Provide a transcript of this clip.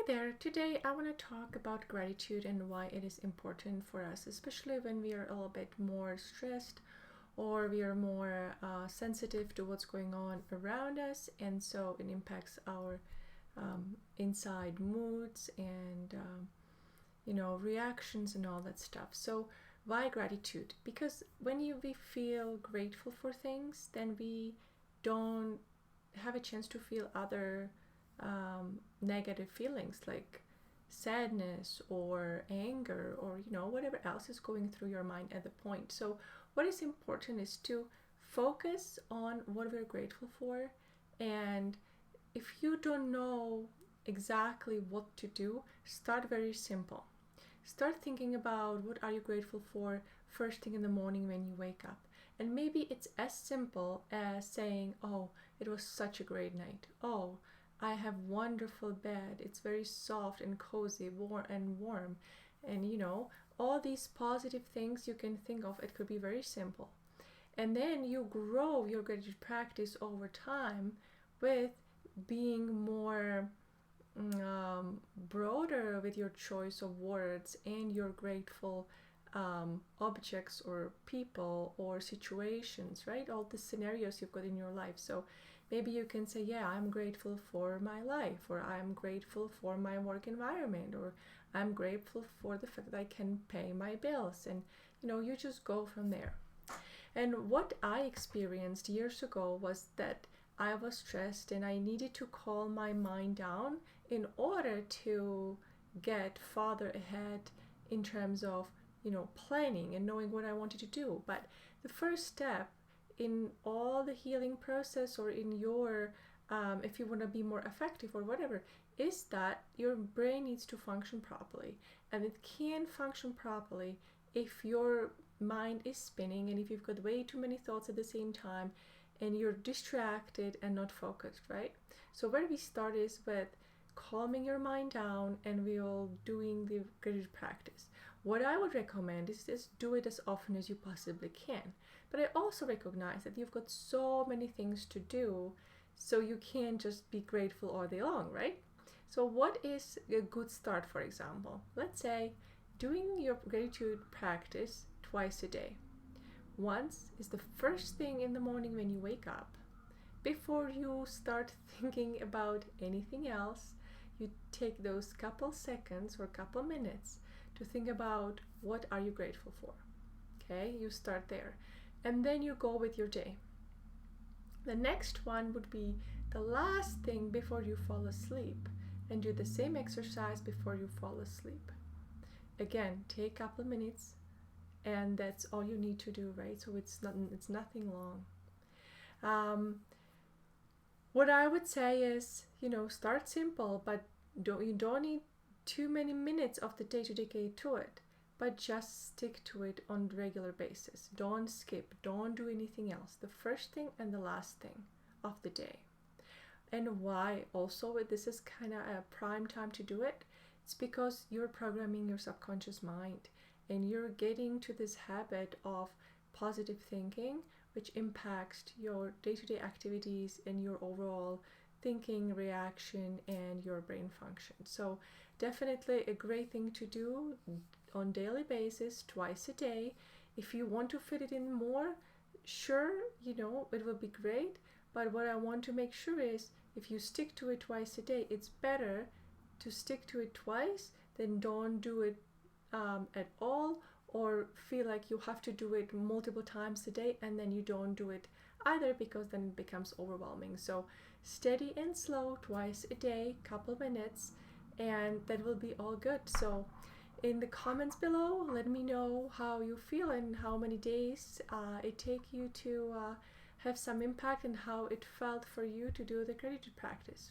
Hi there. Today I want to talk about gratitude and why it is important for us, especially when we are a little bit more stressed or we are more sensitive to what's going on around us, and so it impacts our inside moods and reactions and all that stuff. So why gratitude? Because when we feel grateful for things, then we don't have a chance to feel other negative feelings like sadness or anger or whatever else is going through your mind at the point. So what is important is to focus on what we're grateful for, and if you don't know exactly what to do, start very simple. Start thinking about what are you grateful for first thing in the morning when you wake up. And maybe it's as simple as saying, oh, it was such a great night. Oh, I have wonderful bed. It's very soft and cozy, warm. And all these positive things you can think of. It could be very simple. And then you grow your gratitude practice over time with being more broader with your choice of words and your grateful objects or people or situations, right? All the scenarios you've got in your life. So maybe you can say, yeah, I'm grateful for my life, or I'm grateful for my work environment, or I'm grateful for the fact that I can pay my bills. And you just go from there. And what I experienced years ago was that I was stressed and I needed to calm my mind down in order to get farther ahead in terms of planning and knowing what I wanted to do. But the first step in all the healing process, or in your if you want to be more effective or whatever, is that your brain needs to function properly, and it can function properly if your mind is spinning and if you've got way too many thoughts at the same time and you're distracted and not focused, right? So where we start is with calming your mind down, and we're doing the gratitude practice. What I would recommend is just do it as often as you possibly can. But I also recognize that you've got so many things to do, so you can't just be grateful all day long, right? So what is a good start, for example? Let's say doing your gratitude practice twice a day. Once is the first thing in the morning when you wake up. Before you start thinking about anything else, you take those couple seconds or couple minutes to think about what are you grateful for. Okay, you start there. And then you go with your day. The next one would be the last thing before you fall asleep, and do the same exercise before you fall asleep. Again, take a couple minutes, and that's all you need to do, right? So it's nothing long. What I would say is, start simple, but you don't need too many minutes of the day to dedicate to it, but just stick to it on a regular basis. Don't skip, don't do anything else. The first thing and the last thing of the day. And why also this is kind of a prime time to do it? It's because you're programming your subconscious mind, and you're getting to this habit of positive thinking, which impacts your day-to-day activities and your overall thinking, reaction, and your brain function. So definitely a great thing to do on daily basis, twice a day. If you want to fit it in more, sure, it will be great. But what I want to make sure is, if you stick to it twice a day, it's better to stick to it twice than don't do it at all, or feel like you have to do it multiple times a day and then you don't do it either, because then it becomes overwhelming. So steady and slow, twice a day, couple minutes, and that will be all good. So in the comments below, let me know how you feel and how many days it take you to have some impact, and how it felt for you to do the gratitude practice.